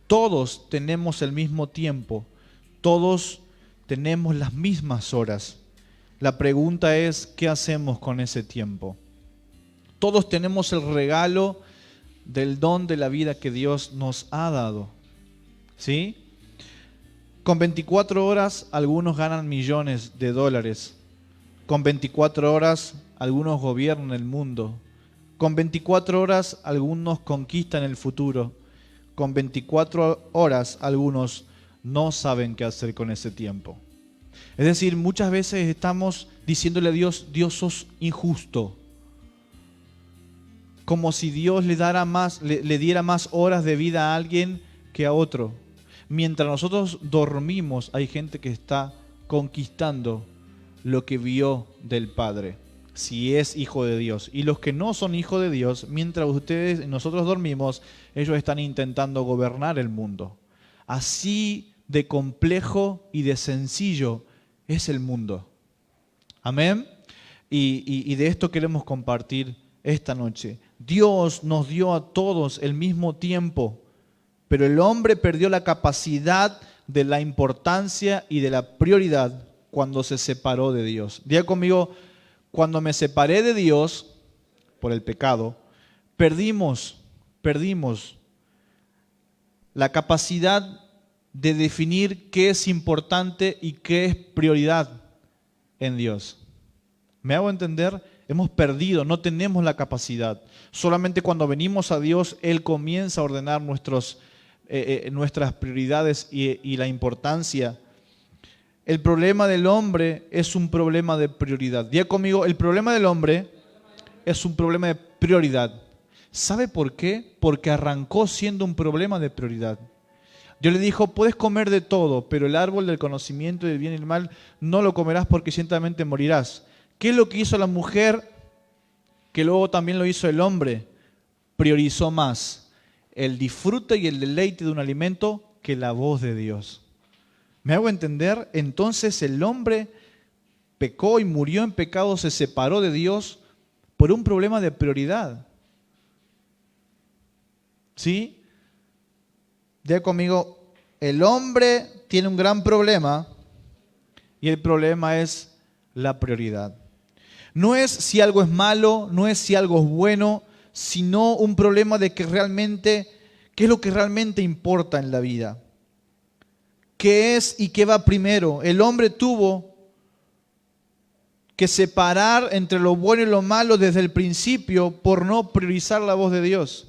Todos tenemos el mismo tiempo, todos tenemos las mismas horas. La pregunta es, ¿qué hacemos con ese tiempo? Todos tenemos el regalo del don de la vida que Dios nos ha dado, ¿sí? Con 24 horas algunos ganan millones de dólares. Con 24 horas algunos gobiernan el mundo. Con 24 horas algunos conquistan el futuro. Con 24 horas algunos no saben qué hacer con ese tiempo. Es decir, muchas veces estamos diciéndole a Dios, Dios sos injusto. Como si Dios le diera más horas de vida a alguien que a otro. Mientras nosotros dormimos, hay gente que está conquistando lo que vio del Padre, si es hijo de Dios. Y los que no son hijos de Dios, mientras ustedes y nosotros dormimos, ellos están intentando gobernar el mundo. Así de complejo y de sencillo es el mundo. Amén. Y de esto queremos compartir esta noche. Dios nos dio a todos el mismo tiempo, pero el hombre perdió la capacidad de la importancia y de la prioridad cuando se separó de Dios. Diga conmigo, cuando me separé de Dios por el pecado, perdimos la capacidad de definir qué es importante y qué es prioridad en Dios. ¿Me hago entender? Hemos perdido, no tenemos la capacidad. Solamente cuando venimos a Dios, Él comienza a ordenar nuestras prioridades y la importancia. El problema del hombre es un problema de prioridad. Diga conmigo, el problema del hombre es un problema de prioridad. ¿Sabe por qué? Porque arrancó siendo un problema de prioridad. Dios le dijo, puedes comer de todo, pero el árbol del conocimiento del bien y el mal no lo comerás porque ciertamente morirás. ¿Qué es lo que hizo la mujer? Que luego también lo hizo el hombre. Priorizó más el disfrute y el deleite de un alimento que la voz de Dios. ¿Me hago entender? Entonces el hombre pecó y murió en pecado, se separó de Dios por un problema de prioridad. ¿Sí? Diga conmigo, el hombre tiene un gran problema y el problema es la prioridad. No es si algo es malo, no es si algo es bueno, sino un problema de qué es lo que realmente importa en la vida. ¿Qué es y qué va primero? El hombre tuvo que separar entre lo bueno y lo malo desde el principio por no priorizar la voz de Dios.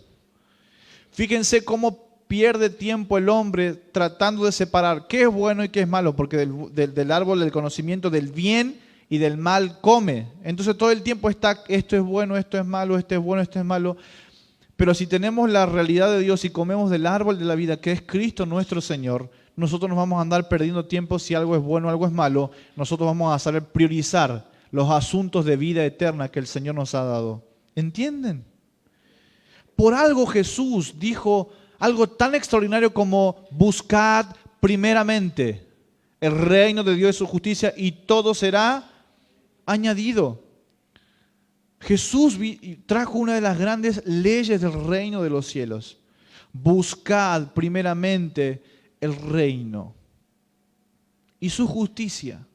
Fíjense cómo pierde tiempo el hombre tratando de separar qué es bueno y qué es malo, porque del árbol del conocimiento del bien y del mal come. Entonces todo el tiempo está, esto es bueno, esto es malo, esto es bueno, esto es malo. Pero si tenemos la realidad de Dios y comemos del árbol de la vida, que es Cristo nuestro Señor, nosotros nos vamos a andar perdiendo tiempo si algo es bueno o algo es malo. Nosotros vamos a saber priorizar los asuntos de vida eterna que el Señor nos ha dado. ¿Entienden? Por algo Jesús dijo algo tan extraordinario como buscad primeramente el reino de Dios y su justicia y todo será añadido. Jesús trajo una de las grandes leyes del reino de los cielos. Buscad primeramente el reino y su justicia.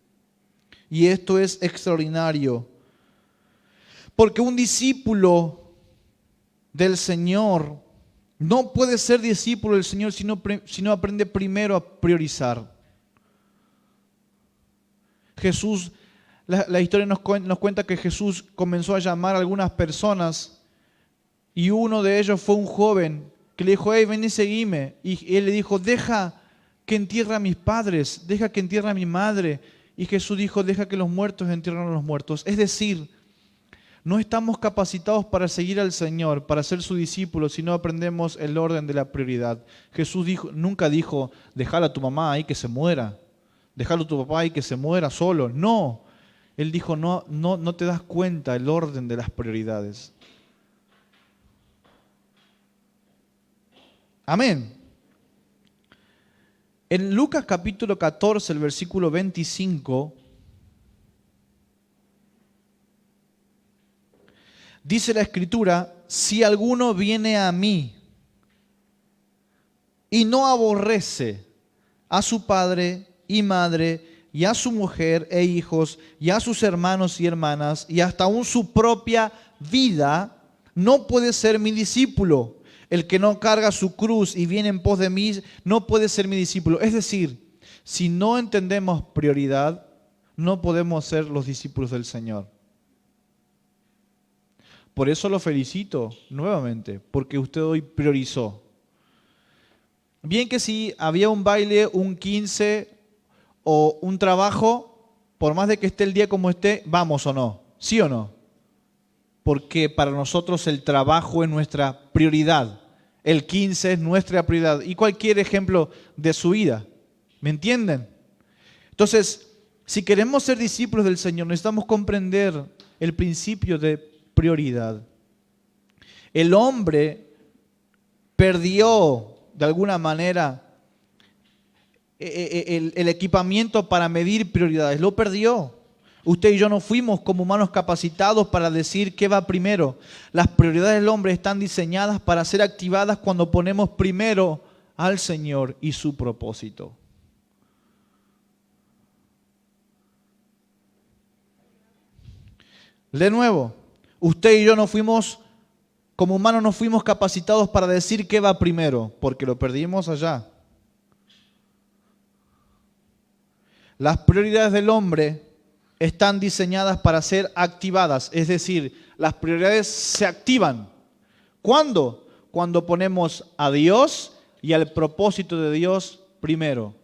Y esto es extraordinario. Porque un discípulo del Señor no puede ser discípulo del Señor si no aprende primero a priorizar. Jesús, la historia nos cuenta que Jesús comenzó a llamar a algunas personas y uno de ellos fue un joven que le dijo, hey, ven y seguime. Y él le dijo, deja que entierre a mis padres, deja que entierre a mi madre. Y Jesús dijo, deja que los muertos entierren a los muertos. Es decir, no estamos capacitados para seguir al Señor, para ser su discípulo, si no aprendemos el orden de la prioridad. Jesús nunca dijo, déjala a tu mamá ahí que se muera, déjalo a tu papá ahí que se muera solo. No, Él dijo, no te das cuenta el orden de las prioridades. Amén. En Lucas capítulo 14, el versículo 25, dice la Escritura, si alguno viene a mí y no aborrece a su padre y madre, y a su mujer e hijos, y a sus hermanos y hermanas, y hasta aún su propia vida, no puede ser mi discípulo. El que no carga su cruz y viene en pos de mí, no puede ser mi discípulo. Es decir, si no entendemos prioridad, no podemos ser los discípulos del Señor. Por eso lo felicito nuevamente, porque usted hoy priorizó. Bien que si había un baile, un 15 o un trabajo, por más de que esté el día como esté, vamos o no, ¿sí o no? Porque para nosotros el trabajo es nuestra prioridad, el 15 es nuestra prioridad y cualquier ejemplo de su vida, ¿me entienden? Entonces, si queremos ser discípulos del Señor, necesitamos comprender el principio de prioridad. El hombre perdió de alguna manera el equipamiento para medir prioridades, lo perdió. Usted y yo no fuimos como humanos capacitados para decir qué va primero. Las prioridades del hombre están diseñadas para ser activadas cuando ponemos primero al Señor y su propósito. De nuevo, usted y yo no fuimos, como humanos no fuimos capacitados para decir qué va primero, porque lo perdimos allá. Las prioridades del hombre están diseñadas para ser activadas, es decir, las prioridades se activan. ¿Cuándo? Cuando ponemos a Dios y al propósito de Dios primero.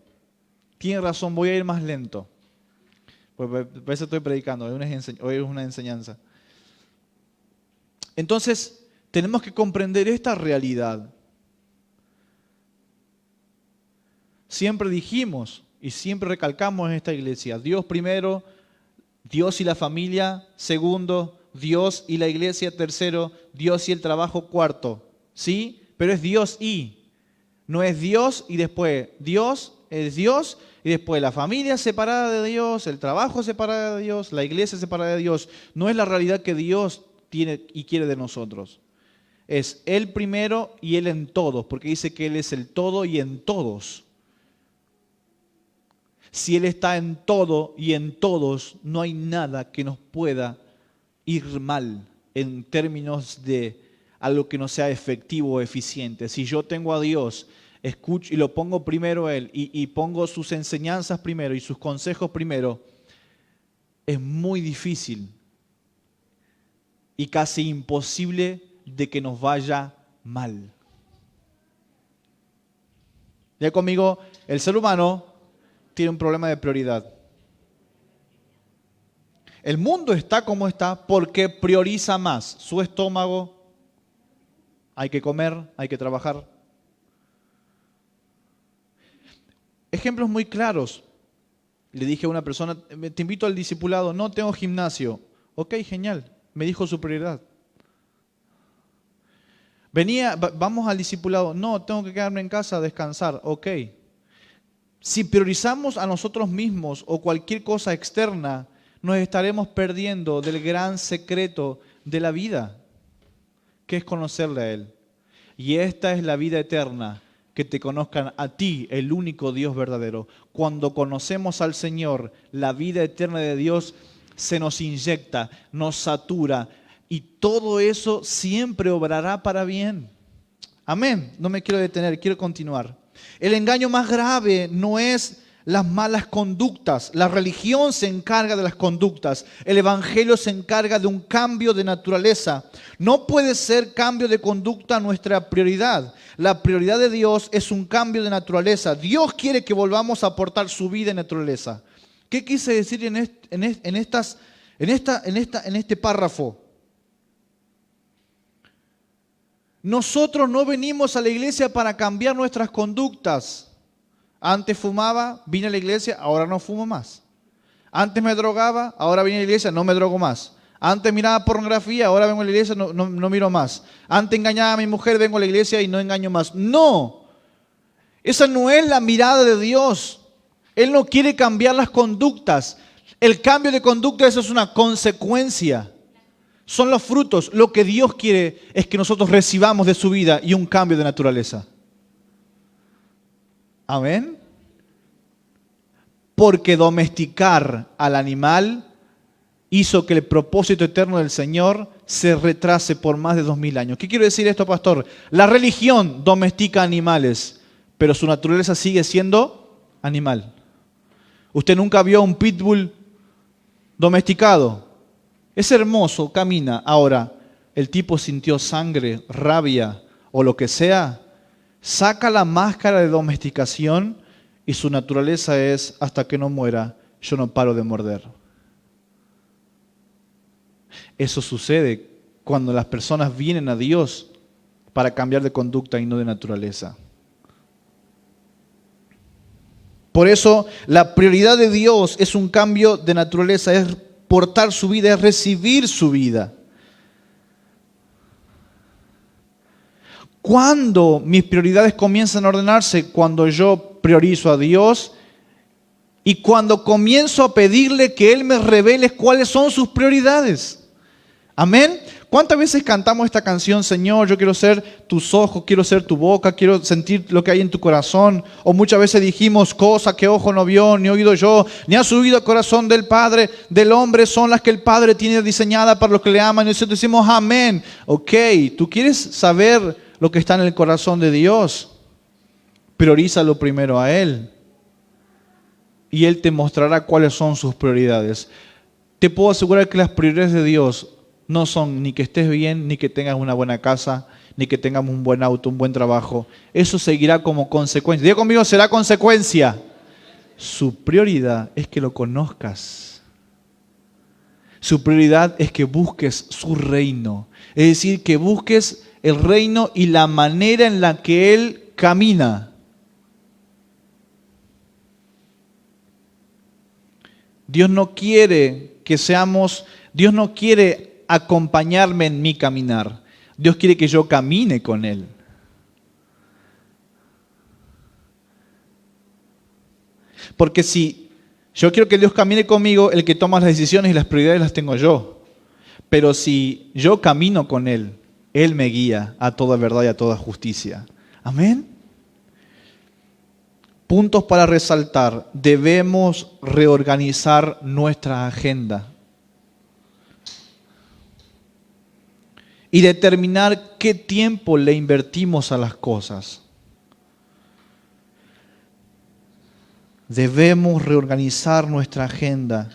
Tiene razón, voy a ir más lento. Pues por eso estoy predicando, hoy es una enseñanza. Entonces, tenemos que comprender esta realidad. Siempre dijimos y siempre recalcamos en esta iglesia, Dios primero, Dios y la familia segundo, Dios y la iglesia tercero, Dios y el trabajo cuarto. ¿Sí? Pero es Dios y. No es Dios y después Dios es Dios y después la familia separada de Dios, el trabajo separado de Dios, la iglesia separada de Dios. No es la realidad que Dios tiene y quiere de nosotros. Es Él primero y Él en todos, porque dice que Él es el todo y en todos. Si Él está en todo y en todos, no hay nada que nos pueda ir mal en términos de algo que no sea efectivo o eficiente. Si yo tengo a Dios, escucho y lo pongo primero a Él y pongo sus enseñanzas primero y sus consejos primero, es muy difícil y casi imposible de que nos vaya mal. Ya conmigo, el ser humano tiene un problema de prioridad. El mundo está como está porque prioriza más su estómago. Hay que comer, hay que trabajar. Ejemplos muy claros. Le dije a una persona, te invito al discipulado, no tengo gimnasio. Ok, genial, me dijo su prioridad. Vamos al discipulado, no, tengo que quedarme en casa a descansar. Ok. Si priorizamos a nosotros mismos o cualquier cosa externa, nos estaremos perdiendo del gran secreto de la vida, que es conocerle a Él. Y esta es la vida eterna, que te conozcan a ti, el único Dios verdadero. Cuando conocemos al Señor, la vida eterna de Dios se nos inyecta, nos satura, y todo eso siempre obrará para bien. Amén. No me quiero detener, quiero continuar. El engaño más grave no es las malas conductas. La religión se encarga de las conductas. El evangelio se encarga de un cambio de naturaleza. No puede ser cambio de conducta nuestra prioridad. La prioridad de Dios es un cambio de naturaleza. Dios quiere que volvamos a aportar su vida en naturaleza. ¿Qué quise decir en este párrafo? Nosotros no venimos a la iglesia para cambiar nuestras conductas. Antes fumaba, vine a la iglesia, ahora no fumo más. Antes me drogaba, ahora vine a la iglesia, no me drogo más. Antes miraba pornografía, ahora vengo a la iglesia, no miro más. Antes engañaba a mi mujer, vengo a la iglesia y no engaño más. No, esa no es la mirada de Dios. Él no quiere cambiar las conductas. El cambio de conducta, eso es una consecuencia. Son los frutos. Lo que Dios quiere es que nosotros recibamos de su vida y un cambio de naturaleza. Amén. Porque domesticar al animal hizo que el propósito eterno del Señor se retrase por más de 2000 años. ¿Qué quiero decir esto, pastor? La religión domestica animales, pero su naturaleza sigue siendo animal. ¿Usted nunca vio un pitbull domesticado? Es hermoso, camina. Ahora, el tipo sintió sangre, rabia o lo que sea, saca la máscara de domesticación y su naturaleza es, hasta que no muera, yo no paro de morder. Eso sucede cuando las personas vienen a Dios para cambiar de conducta y no de naturaleza. Por eso la prioridad de Dios es un cambio de naturaleza, es portar su vida, es recibir su vida. ¿Cuándo mis prioridades comienzan a ordenarse? Cuando yo priorizo a Dios y cuando comienzo a pedirle que Él me revele cuáles son sus prioridades. Amén. ¿Cuántas veces cantamos esta canción, Señor, yo quiero ser tus ojos, quiero ser tu boca, quiero sentir lo que hay en tu corazón? O muchas veces dijimos, cosas que ojo no vio, ni oído yo, ni ha subido al corazón del Padre, del hombre, son las que el Padre tiene diseñadas para los que le aman. Y nosotros decimos, amén. Ok, ¿tú quieres saber lo que está en el corazón de Dios? Priorízalo primero a Él. Y Él te mostrará cuáles son sus prioridades. Te puedo asegurar que las prioridades de Dios no son ni que estés bien, ni que tengas una buena casa, ni que tengamos un buen auto, un buen trabajo. Eso seguirá como consecuencia. Diga conmigo, será consecuencia. Su prioridad es que lo conozcas. Su prioridad es que busques su reino. Es decir, que busques el reino y la manera en la que Él camina. Dios no quiere que seamos, Dios no quiere acompañarme en mi caminar. Dios quiere que yo camine con Él. Porque si yo quiero que Dios camine conmigo, el que toma las decisiones y las prioridades las tengo yo. Pero si yo camino con Él, Él me guía a toda verdad y a toda justicia. Amén. Puntos para resaltar. Debemos reorganizar nuestra agenda y determinar qué tiempo le invertimos a las cosas. Debemos reorganizar nuestra agenda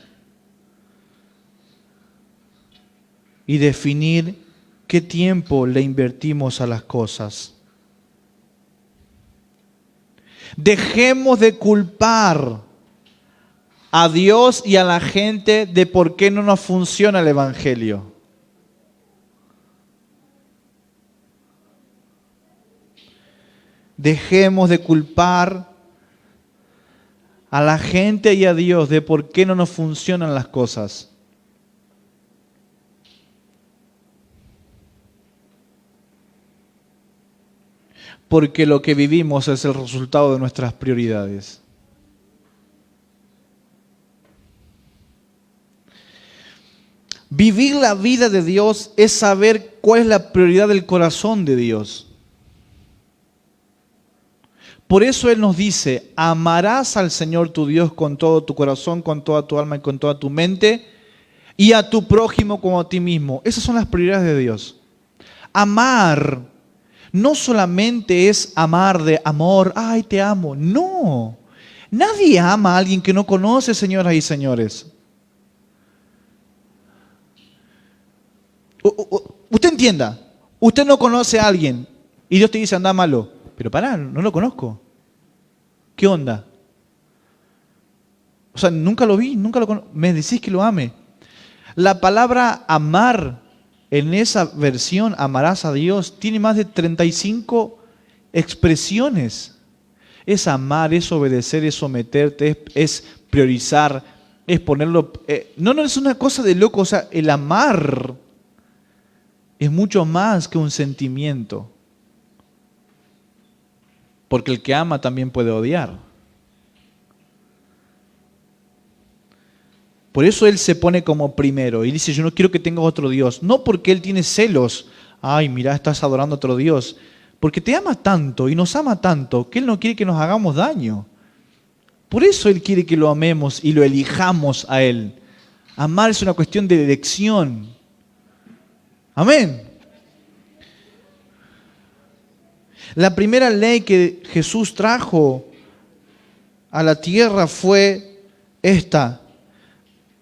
y definir qué tiempo le invertimos a las cosas. Dejemos de culpar a Dios y a la gente de por qué no nos funciona el Evangelio. Dejemos de culpar a la gente y a Dios de por qué no nos funcionan las cosas. Porque lo que vivimos es el resultado de nuestras prioridades. Vivir la vida de Dios es saber cuál es la prioridad del corazón de Dios. Por eso Él nos dice, amarás al Señor tu Dios con todo tu corazón, con toda tu alma y con toda tu mente, y a tu prójimo como a ti mismo. Esas son las prioridades de Dios. Amar no solamente es amar de amor, ay, te amo. No, nadie ama a alguien que no conoce, señoras y señores. Usted entienda, usted no conoce a alguien y Dios te dice, anda malo. Pero pará, no lo conozco. ¿Qué onda? O sea, nunca lo vi, nunca lo conozco. Me decís que lo ame. La palabra amar, en esa versión, amarás a Dios, tiene más de 35 expresiones. Es amar, es obedecer, es someterte, es priorizar, es ponerlo... No, es una cosa de loco. O sea, el amar es mucho más que un sentimiento. Porque el que ama también puede odiar. Por eso Él se pone como primero y dice, yo no quiero que tengas otro Dios. No porque Él tiene celos. Ay, mira, estás adorando a otro Dios. Porque te ama tanto y nos ama tanto que Él no quiere que nos hagamos daño. Por eso Él quiere que lo amemos y lo elijamos a Él. Amar es una cuestión de elección. Amén. La primera ley que Jesús trajo a la tierra fue esta: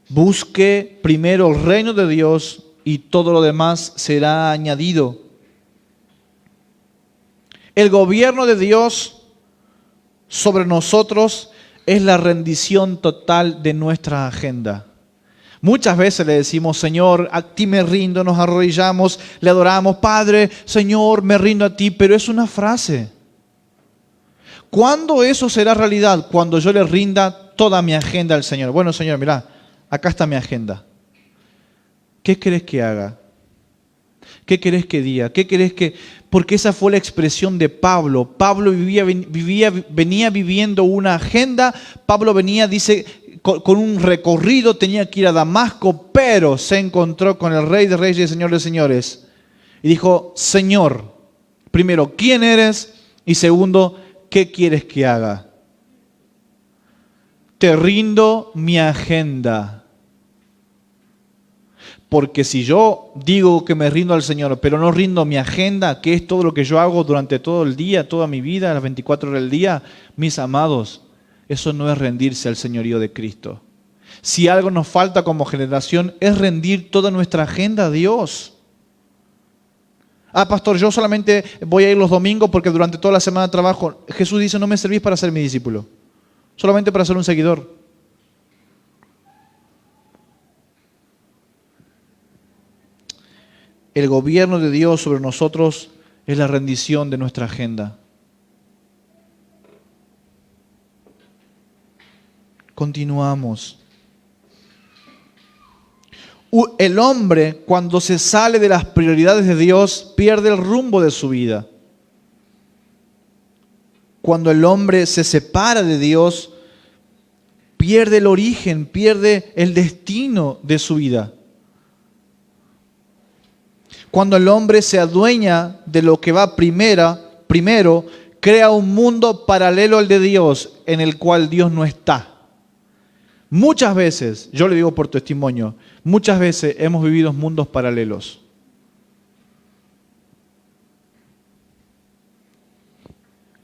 busque primero el reino de Dios y todo lo demás será añadido. El gobierno de Dios sobre nosotros es la rendición total de nuestra agenda. Muchas veces le decimos: Señor, a ti me rindo, nos arrodillamos, le adoramos, Padre, Señor, me rindo a ti, pero es una frase. ¿Cuándo eso será realidad? Cuando yo le rinda toda mi agenda al Señor. Bueno, Señor, mirá, acá está mi agenda. ¿Qué querés que haga? ¿Qué querés que diga? ¿Qué querés que...? Porque esa fue la expresión de Pablo. Pablo venía viviendo una agenda. Pablo venía, dice, con un recorrido, tenía que ir a Damasco, pero se encontró con el Rey de Reyes y Señor de Señores. Y dijo: Señor, primero, ¿quién eres? Y segundo, ¿qué quieres que haga? Te rindo mi agenda. Porque si yo digo que me rindo al Señor, pero no rindo mi agenda, que es todo lo que yo hago durante todo el día, toda mi vida, las 24 horas del día, mis amados, eso no es rendirse al señorío de Cristo. Si algo nos falta como generación es rendir toda nuestra agenda a Dios. Ah, pastor, yo solamente voy a ir los domingos porque durante toda la semana trabajo. Jesús dice: no me servís para ser mi discípulo, solamente para ser un seguidor. El gobierno de Dios sobre nosotros es la rendición de nuestra agenda. Continuamos. El hombre, cuando se sale de las prioridades de Dios, pierde el rumbo de su vida. Cuando el hombre se separa de Dios, pierde el origen, pierde el destino de su vida. Cuando el hombre se adueña de lo que va primero, crea un mundo paralelo al de Dios, en el cual Dios no está. Muchas veces, yo le digo por testimonio, muchas veces hemos vivido mundos paralelos.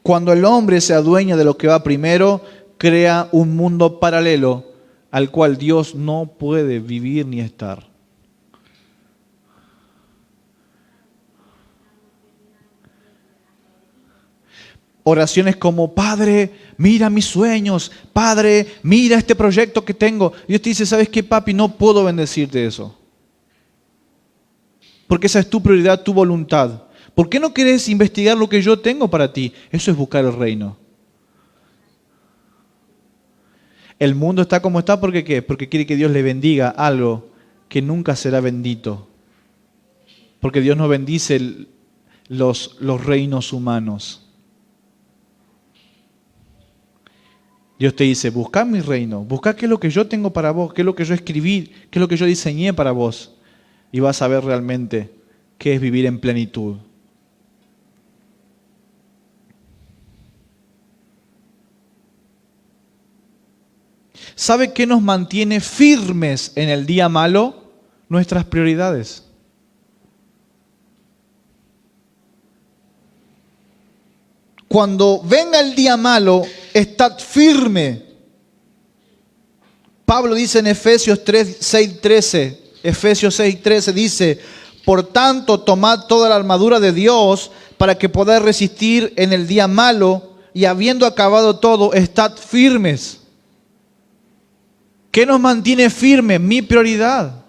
Cuando el hombre se adueña de lo que va primero, crea un mundo paralelo al cual Dios no puede vivir ni estar. Oraciones como: Padre, mira mis sueños. Padre, mira este proyecto que tengo. Y Dios te dice: ¿sabes qué, papi? No puedo bendecirte eso. Porque esa es tu prioridad, tu voluntad. ¿Por qué no querés investigar lo que yo tengo para ti? Eso es buscar el reino. El mundo está como está, ¿porque qué? Porque quiere que Dios le bendiga algo que nunca será bendito. Porque Dios no bendice los reinos humanos. Dios te dice: buscá mi reino, buscá qué es lo que yo tengo para vos, qué es lo que yo escribí, qué es lo que yo diseñé para vos. Y vas a ver realmente qué es vivir en plenitud. ¿Sabe qué nos mantiene firmes en el día malo? Nuestras prioridades. Cuando venga el día malo, estad firme. Pablo dice en Efesios 6:13, Efesios 6:13 dice: por tanto, tomad toda la armadura de Dios para que podáis resistir en el día malo, y habiendo acabado todo, estad firmes. ¿Qué nos mantiene firmes? Mi prioridad.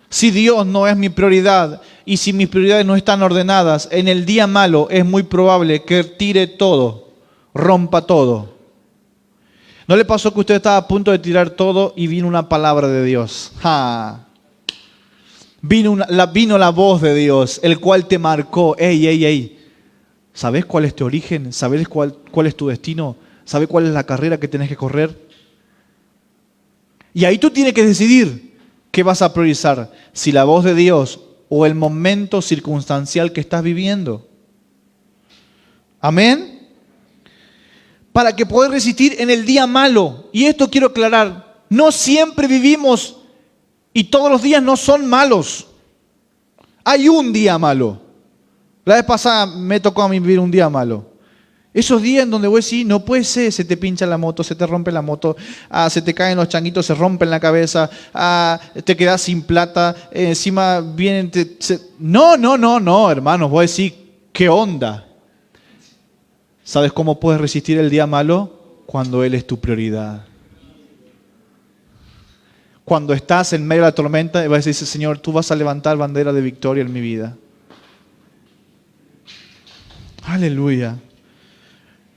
Si Dios no es mi prioridad y si mis prioridades no están ordenadas, en el día malo es muy probable que tire todo, rompa todo. ¿No le pasó que usted estaba a punto de tirar todo y vino una palabra de Dios? ¡Ja! Vino la voz de Dios, el cual te marcó. ¡Ey! ¿Sabes cuál es tu origen? ¿Sabes cuál es tu destino? ¿Sabes cuál es la carrera que tenés que correr? Y ahí tú tienes que decidir qué vas a priorizar. Si la voz de Dios o el momento circunstancial que estás viviendo. Amén. Para que puedas resistir en el día malo. Y esto quiero aclarar, no siempre vivimos y todos los días no son malos. Hay un día malo. La vez pasada me tocó a mí vivir un día malo. Esos días en donde vos decís, no puede ser, se te pincha la moto, se te rompe la moto, se te caen los changuitos, se rompen la cabeza, te quedás sin plata, encima vienen... No, hermanos, vos decís, ¿qué onda? ¿Sabes cómo puedes resistir el día malo? Cuando Él es tu prioridad. Cuando estás en medio de la tormenta, vas a decir, Señor, tú vas a levantar bandera de victoria en mi vida. Aleluya.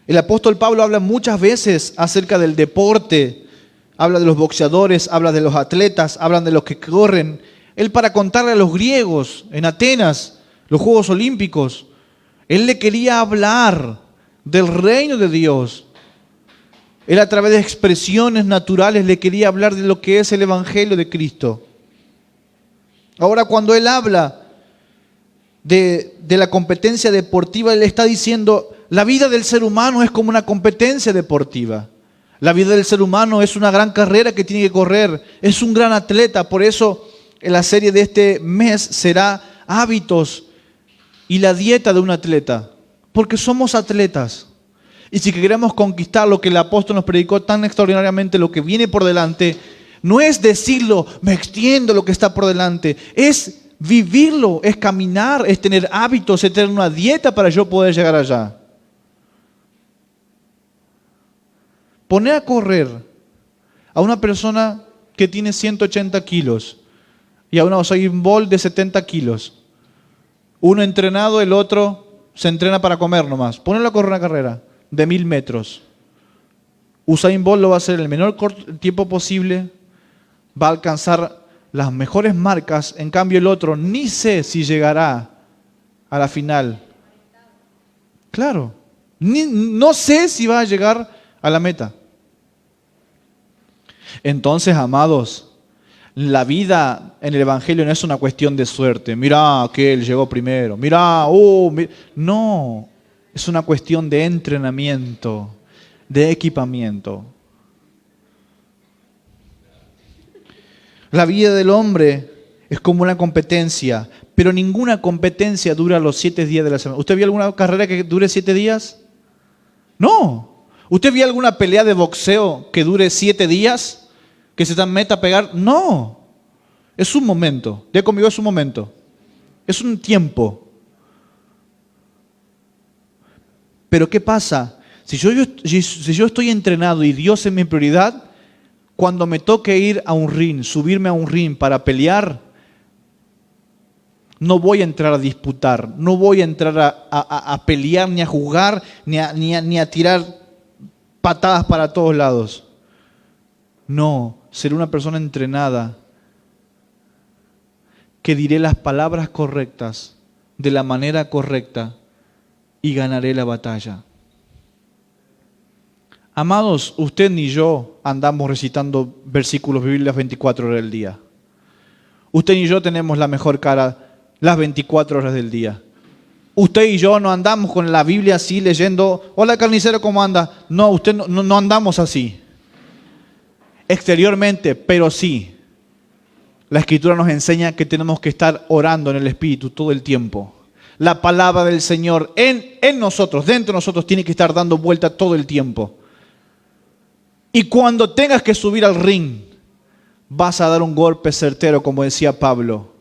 El apóstol Pablo habla muchas veces acerca del deporte, habla de los boxeadores, habla de los atletas, habla de los que corren. Él, para contarle a los griegos en Atenas, los Juegos Olímpicos, él le quería hablar del reino de Dios. Él, a través de expresiones naturales, le quería hablar de lo que es el Evangelio de Cristo. Ahora, cuando él habla de la competencia deportiva, él está diciendo, la vida del ser humano es como una competencia deportiva. La vida del ser humano es una gran carrera que tiene que correr, es un gran atleta. Por eso en la serie de este mes será hábitos y la dieta de un atleta, porque somos atletas. Y si queremos conquistar lo que el apóstol nos predicó tan extraordinariamente, lo que viene por delante, no es decirlo, me extiendo lo que está por delante, es vivirlo, es caminar, es tener hábitos, es tener una dieta para yo poder llegar allá. Poner a correr a una persona que tiene 180 kilos y a una Usain Bolt de 70 kilos. Uno entrenado, el otro se entrena para comer nomás. Ponerlo a correr una carrera de 1000 metros. Usain Bolt lo va a hacer en el menor tiempo posible, va a alcanzar las mejores marcas, en cambio el otro ni sé si llegará a la final. Claro, no sé si va a llegar a la meta. Entonces, amados, la vida en el Evangelio no es una cuestión de suerte. Mirá que él llegó primero. No, es una cuestión de entrenamiento, de equipamiento. La vida del hombre es como una competencia, pero ninguna competencia dura los 7 días de la semana. ¿Usted vio alguna carrera que dure 7 días? No. ¿Usted vio alguna pelea de boxeo que dure 7 días? ¿Que se dan meta a pegar? No. Es un momento. Ya conmigo, es un momento. Es un tiempo. Pero ¿qué pasa? Si yo estoy entrenado y Dios es mi prioridad, cuando me toque ir a un ring, subirme a un ring para pelear, no voy a entrar a disputar, no voy a entrar a pelear, ni a jugar, ni a tirar patadas para todos lados. No, seré una persona entrenada que diré las palabras correctas, de la manera correcta, y ganaré la batalla. Amados, usted ni yo andamos recitando versículos bíblicos las 24 horas del día. Usted ni yo tenemos la mejor cara las 24 horas del día. Usted y yo no andamos con la Biblia así leyendo, hola carnicero, ¿cómo anda? No, usted no andamos así. Exteriormente, pero sí. La Escritura nos enseña que tenemos que estar orando en el Espíritu todo el tiempo. La palabra del Señor en nosotros, dentro de nosotros, tiene que estar dando vuelta todo el tiempo. Y cuando tengas que subir al ring, vas a dar un golpe certero, como decía Pablo,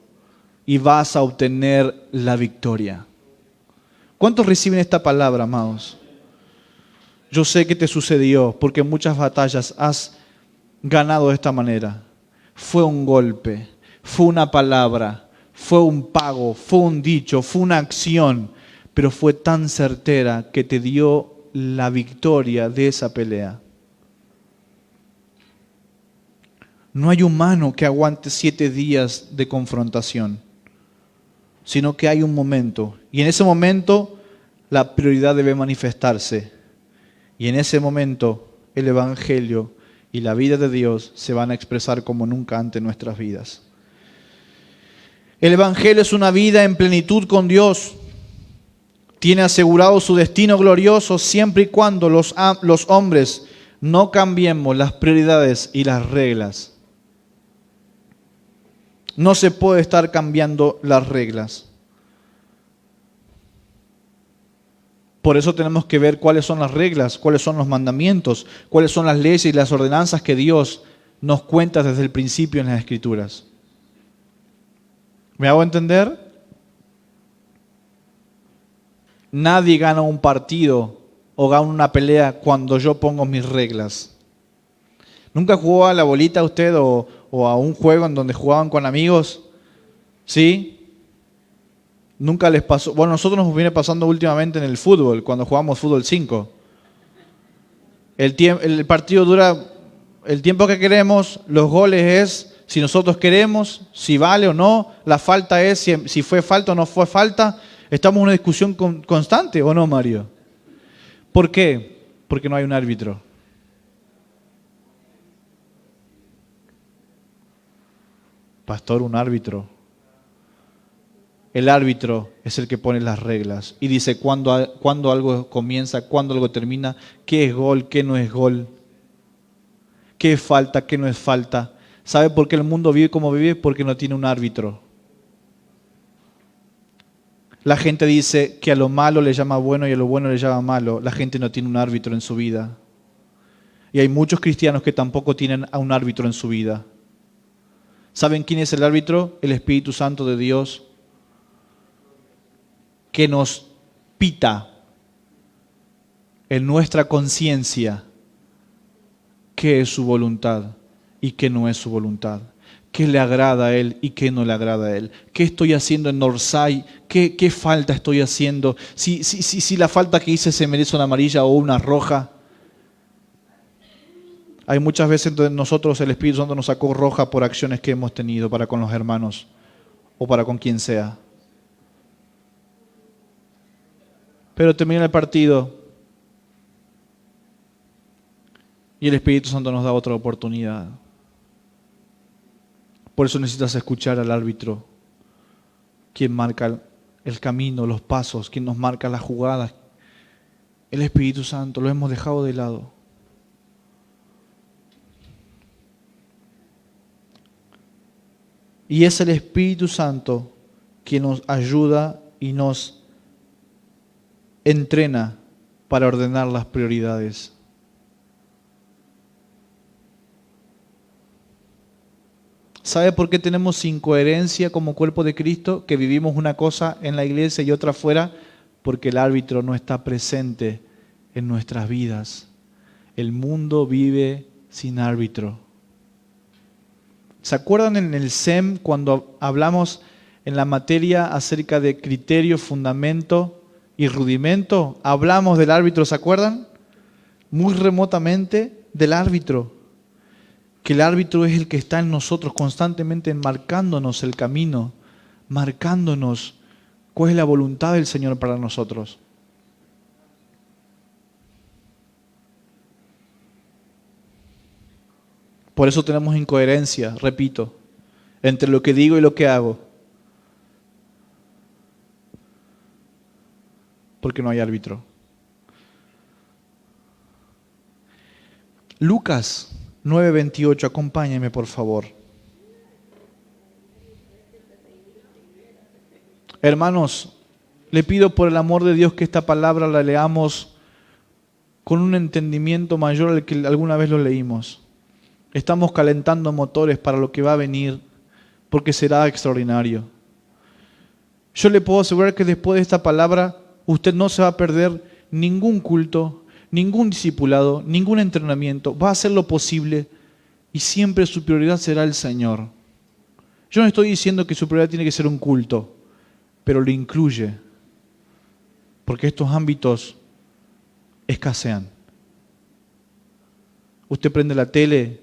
y vas a obtener la victoria. ¿Cuántos reciben esta palabra, amados? Yo sé que te sucedió, porque en muchas batallas has ganado de esta manera. Fue un golpe, fue una palabra, fue un pago, fue un dicho, fue una acción, pero fue tan certera que te dio la victoria de esa pelea. No hay humano que aguante 7 días de confrontación, sino que hay un momento, y en ese momento la prioridad debe manifestarse, y en ese momento el Evangelio y la vida de Dios se van a expresar como nunca antes en nuestras vidas. El Evangelio es una vida en plenitud con Dios. Tiene asegurado su destino glorioso siempre y cuando los hombres no cambiemos las prioridades y las reglas. No se puede estar cambiando las reglas. Por eso tenemos que ver cuáles son las reglas, cuáles son los mandamientos, cuáles son las leyes y las ordenanzas que Dios nos cuenta desde el principio en las Escrituras. ¿Me hago entender? Nadie gana un partido o gana una pelea cuando yo pongo mis reglas. ¿Nunca jugó a la bolita usted o a un juego en donde jugaban con amigos? ¿Sí? Nunca les pasó. Bueno, a nosotros nos viene pasando últimamente en el fútbol, cuando jugamos fútbol 5. El partido dura el tiempo que queremos, los goles es si nosotros queremos, si vale o no, la falta es si fue falta o no fue falta. Estamos en una discusión constante, ¿o no, Mario? ¿Por qué? Porque no hay un árbitro. Pastor, un árbitro. El árbitro es el que pone las reglas y dice cuándo algo comienza, cuándo algo termina, qué es gol, qué no es gol, qué es falta, qué no es falta. ¿Sabe por qué el mundo vive como vive? Porque no tiene un árbitro. La gente dice que a lo malo le llama bueno y a lo bueno le llama malo. La gente no tiene un árbitro en su vida. Y hay muchos cristianos que tampoco tienen a un árbitro en su vida. ¿Saben quién es el árbitro? El Espíritu Santo de Dios, que nos pita en nuestra conciencia qué es su voluntad y qué no es su voluntad. ¿Qué le agrada a Él y qué no le agrada a Él? ¿Qué estoy haciendo en Northside? ¿Qué falta estoy haciendo? Si la falta que hice se merece una amarilla o una roja. Hay muchas veces donde nosotros, el Espíritu Santo nos sacó roja por acciones que hemos tenido para con los hermanos o para con quien sea. Pero termina el partido y el Espíritu Santo nos da otra oportunidad. Por eso necesitas escuchar al árbitro, quien marca el camino, los pasos, quien nos marca las jugadas. El Espíritu Santo lo hemos dejado de lado. Y es el Espíritu Santo quien nos ayuda y nos entrena para ordenar las prioridades. ¿Sabe por qué tenemos incoherencia como cuerpo de Cristo? Que vivimos una cosa en la iglesia y otra afuera, porque el árbitro no está presente en nuestras vidas. El mundo vive sin árbitro. ¿Se acuerdan en el SEM cuando hablamos en la materia acerca de criterio, fundamento y rudimento? Hablamos del árbitro, ¿se acuerdan? Muy remotamente del árbitro. Que el árbitro es el que está en nosotros constantemente marcándonos el camino, marcándonos cuál es la voluntad del Señor para nosotros. Por eso tenemos incoherencia, repito, entre lo que digo y lo que hago. Porque no hay árbitro. Lucas 9:28, acompáñenme por favor. Hermanos, le pido por el amor de Dios que esta palabra la leamos con un entendimiento mayor al que alguna vez lo leímos. Estamos calentando motores para lo que va a venir, porque será extraordinario. Yo le puedo asegurar que después de esta palabra, usted no se va a perder ningún culto, ningún discipulado, ningún entrenamiento. Va a hacer lo posible y siempre su prioridad será el Señor. Yo no estoy diciendo que su prioridad tiene que ser un culto, pero lo incluye, porque estos ámbitos escasean. Usted prende la tele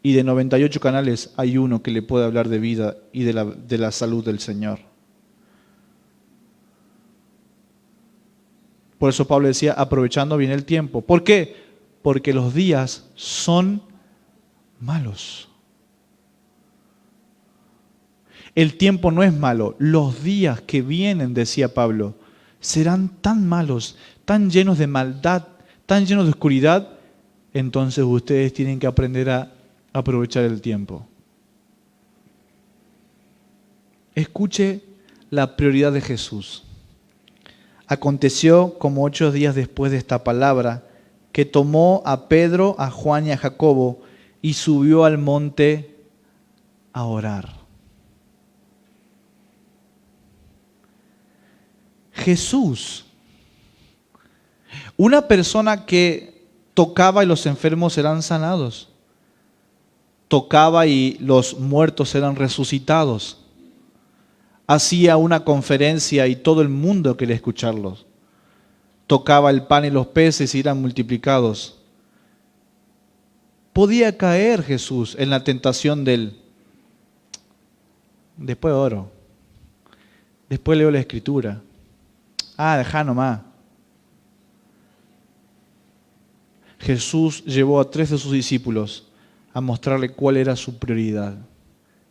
y de 98 canales hay uno que le puede hablar de vida y de la salud del Señor. Por eso Pablo decía, aprovechando bien el tiempo. ¿Por qué? Porque los días son malos. El tiempo no es malo. Los días que vienen, decía Pablo, serán tan malos, tan llenos de maldad, tan llenos de oscuridad. Entonces ustedes tienen que aprender a aprovechar el tiempo. Escuche la prioridad de Jesús. Aconteció como 8 días después de esta palabra, que tomó a Pedro, a Juan y a Jacobo y subió al monte a orar. Jesús, una persona que tocaba y los enfermos eran sanados, tocaba y los muertos eran resucitados, hacía una conferencia y todo el mundo quería escucharlos, tocaba el pan y los peces y eran multiplicados. Podía caer Jesús en la tentación después oro, después leo la Escritura. Dejá nomás. Jesús llevó a 3 de sus discípulos a mostrarle cuál era su prioridad.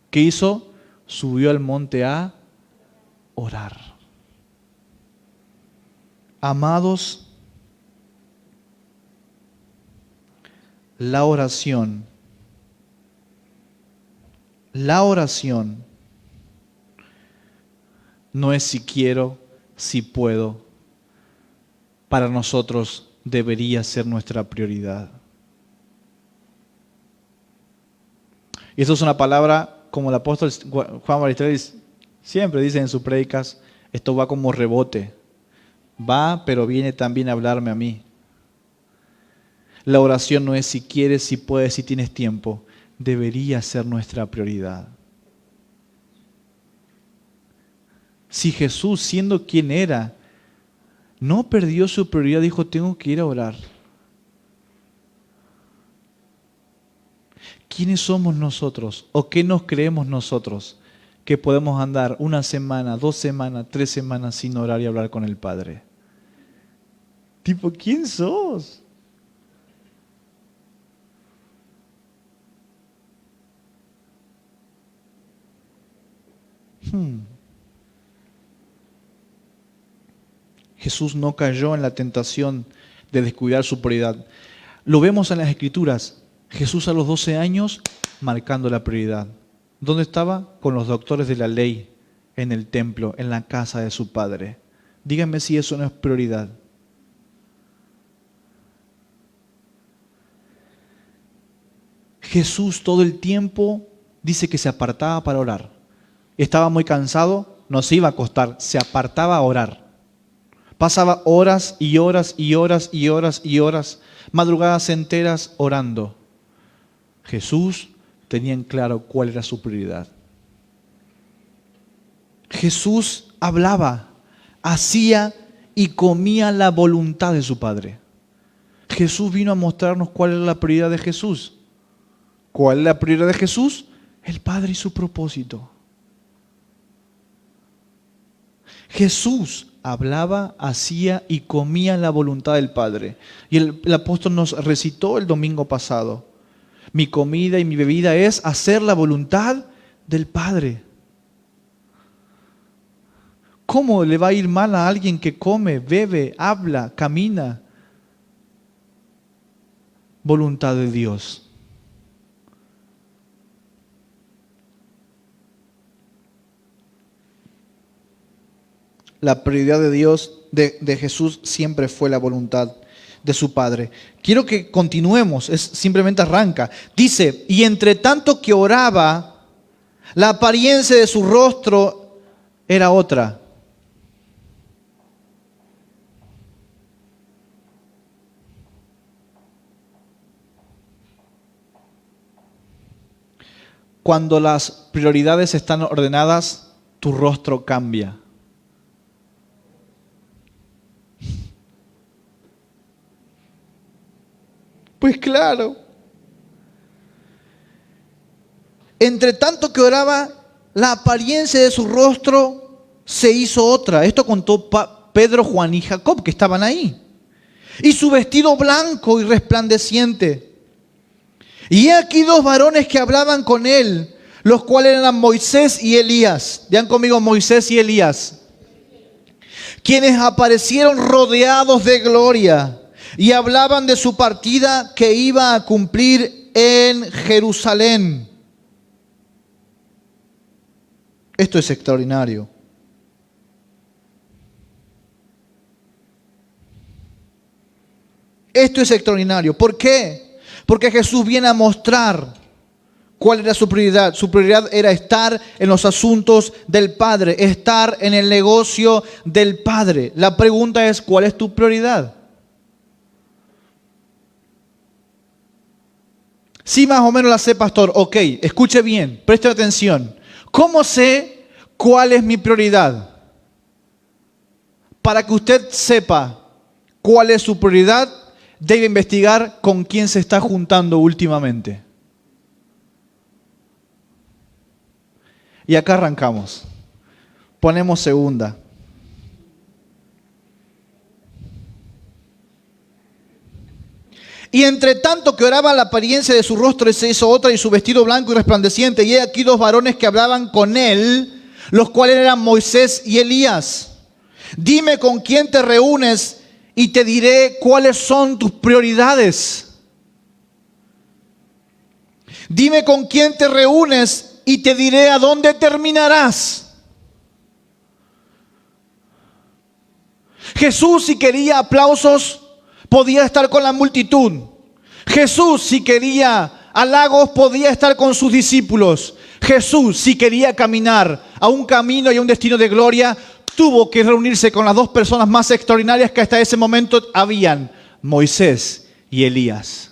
¿Qué hizo? Subió al monte a orar. Amados, la oración no es si quiero, si puedo. Para nosotros debería ser nuestra prioridad. Y esto es una palabra, como el apóstol Juan Baptista siempre dice en sus prédicas, esto va como rebote. Va, pero viene también a hablarme a mí. La oración no es si quieres, si puedes, si tienes tiempo. Debería ser nuestra prioridad. Si Jesús, siendo quien era, no perdió su prioridad, dijo, tengo que ir a orar. ¿Quiénes somos nosotros? ¿O qué nos creemos nosotros? Que podemos andar 1 semana, 2 semanas, 3 semanas sin orar y hablar con el Padre. Tipo, ¿quién sos? Jesús no cayó en la tentación de descuidar su prioridad. Lo vemos en las Escrituras. Jesús a los 12 años marcando la prioridad. ¿Dónde estaba? Con los doctores de la ley, en el templo, en la casa de su padre. Díganme si eso no es prioridad. Jesús todo el tiempo dice que se apartaba para orar. Estaba muy cansado, no se iba a acostar, se apartaba a orar. Pasaba horas y horas y horas y horas y horas, madrugadas enteras orando. Jesús tenía en claro cuál era su prioridad. Jesús hablaba, hacía y comía la voluntad de su Padre. Jesús vino a mostrarnos cuál era la prioridad de Jesús. ¿Cuál es la prioridad de Jesús? El Padre y su propósito. Jesús hablaba, hacía y comía la voluntad del Padre. Y el apóstol nos recitó el domingo pasado. Mi comida y mi bebida es hacer la voluntad del Padre. ¿Cómo le va a ir mal a alguien que come, bebe, habla, camina? Voluntad de Dios. La prioridad de Dios, de Jesús, siempre fue la voluntad de su Padre. Quiero que continuemos, simplemente arranca. Dice, y entre tanto que oraba, la apariencia de su rostro era otra. Cuando las prioridades están ordenadas, tu rostro cambia. Pues claro. Entre tanto que oraba, la apariencia de su rostro se hizo otra. Esto contó Pedro, Juan y Jacob, que estaban ahí. Y su vestido blanco y resplandeciente. Y aquí 2 varones que hablaban con él, los cuales eran Moisés y Elías. Vean conmigo, Moisés y Elías, quienes aparecieron rodeados de gloria y hablaban de su partida que iba a cumplir en Jerusalén. Esto es extraordinario. Esto es extraordinario. ¿Por qué? Porque Jesús viene a mostrar cuál era su prioridad. Su prioridad era estar en los asuntos del Padre, estar en el negocio del Padre. La pregunta es, ¿cuál es tu prioridad? Sí, más o menos la sé, pastor. Ok, escuche bien, preste atención. ¿Cómo sé cuál es mi prioridad? Para que usted sepa cuál es su prioridad, debe investigar con quién se está juntando últimamente. Y acá arrancamos. Ponemos segunda. Y entre tanto que oraba, la apariencia de su rostro se hizo otra y su vestido blanco y resplandeciente. Y he aquí dos varones que hablaban con él, los cuales eran Moisés y Elías. Dime con quién te reúnes y te diré cuáles son tus prioridades. Dime con quién te reúnes y te diré a dónde terminarás. Jesús, si quería aplausos, podía estar con la multitud. Jesús, si quería halagos, podía estar con sus discípulos. Jesús, si quería caminar a un camino y a un destino de gloria, tuvo que reunirse con las dos personas más extraordinarias que hasta ese momento habían, Moisés y Elías.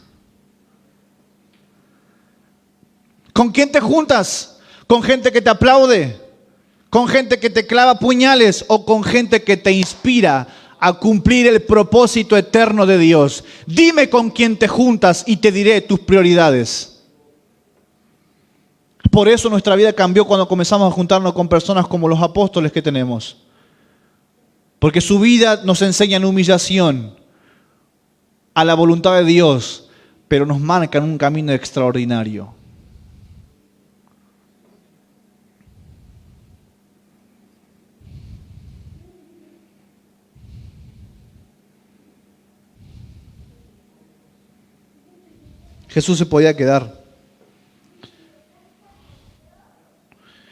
¿Con quién te juntas? ¿Con gente que te aplaude? ¿Con gente que te clava puñales? ¿O con gente que te inspira a cumplir el propósito eterno de Dios? Dime con quién te juntas y te diré tus prioridades. Por eso nuestra vida cambió cuando comenzamos a juntarnos con personas como los apóstoles que tenemos. Porque su vida nos enseña en humillación a la voluntad de Dios, pero nos marcan un camino extraordinario. Jesús se podía quedar,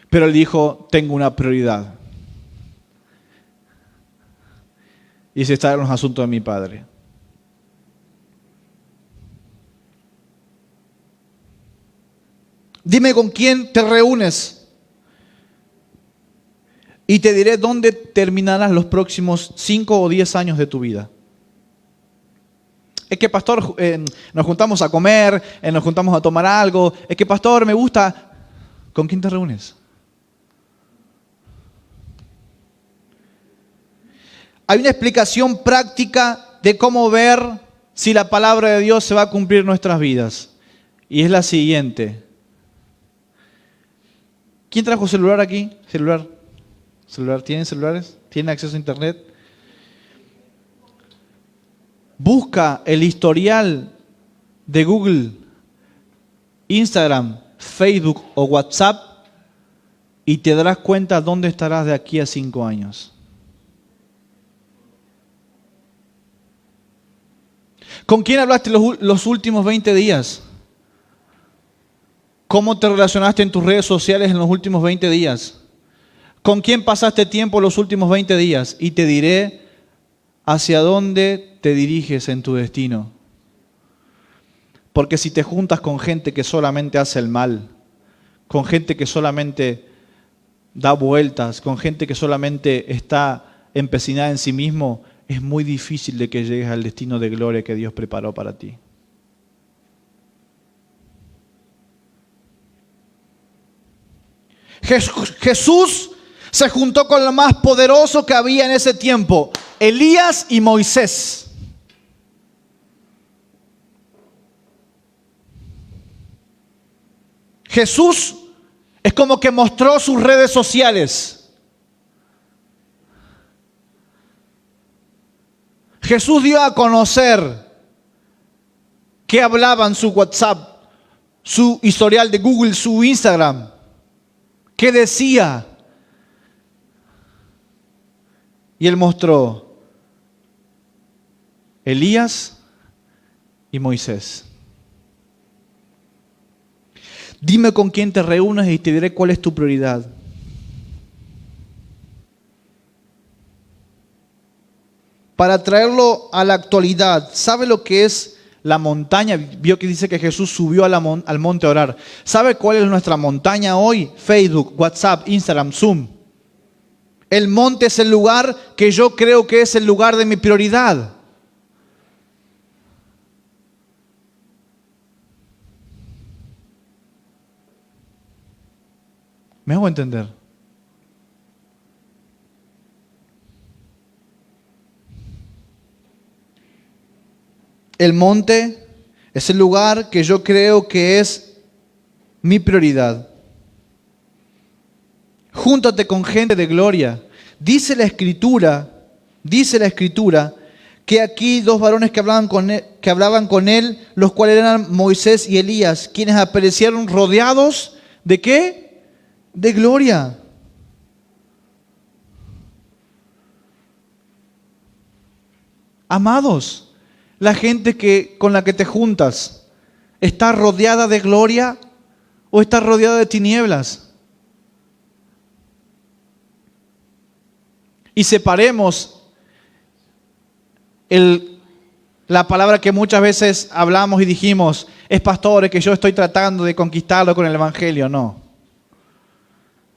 pero él dijo, tengo una prioridad. Y es estar en los asuntos de mi Padre. Dime con quién te reúnes y te diré dónde terminarás los próximos 5 o 10 años de tu vida. Es que, pastor, nos juntamos a comer, nos juntamos a tomar algo. Es que, pastor, me gusta. ¿Con quién te reúnes? Hay una explicación práctica de cómo ver si la palabra de Dios se va a cumplir en nuestras vidas. Y es la siguiente. ¿Quién trajo celular aquí? ¿Celular? ¿Tienen celulares? ¿Tienen acceso a internet? Busca el historial de Google, Instagram, Facebook o WhatsApp y te darás cuenta dónde estarás de aquí a 5 años. ¿Con quién hablaste los últimos 20 días? ¿Cómo te relacionaste en tus redes sociales en los últimos 20 días? ¿Con quién pasaste tiempo los últimos 20 días? Y te diré hacia dónde te diriges en tu destino. Porque si te juntas con gente que solamente hace el mal, con gente que solamente da vueltas, con gente que solamente está empecinada en sí mismo, es muy difícil de que llegues al destino de gloria que Dios preparó para ti. Jesús se juntó con lo más poderoso que había en ese tiempo, Elías y Moisés. Jesús es como que mostró sus redes sociales. Jesús dio a conocer qué hablaban su WhatsApp, su historial de Google, su Instagram. ¿Qué decía? Y él mostró Elías y Moisés. Dime con quién te reúnes y te diré cuál es tu prioridad. Para traerlo a la actualidad, ¿sabe lo que es la montaña? Vio que dice que Jesús subió al monte a orar. ¿Sabe cuál es nuestra montaña hoy? Facebook, WhatsApp, Instagram, Zoom. El monte es el lugar que yo creo que es el lugar de mi prioridad. ¿Me hago entender? El monte es el lugar que yo creo que es mi prioridad. Júntate con gente de gloria. Dice la Escritura que aquí dos varones que hablaban con él, los cuales eran Moisés y Elías, quienes aparecieron rodeados ¿de qué? De gloria. Amados, la gente con la que te juntas, ¿está rodeada de gloria o está rodeada de tinieblas? Y separemos la palabra que muchas veces hablamos y dijimos, es pastor, es que yo estoy tratando de conquistarlo con el evangelio. No.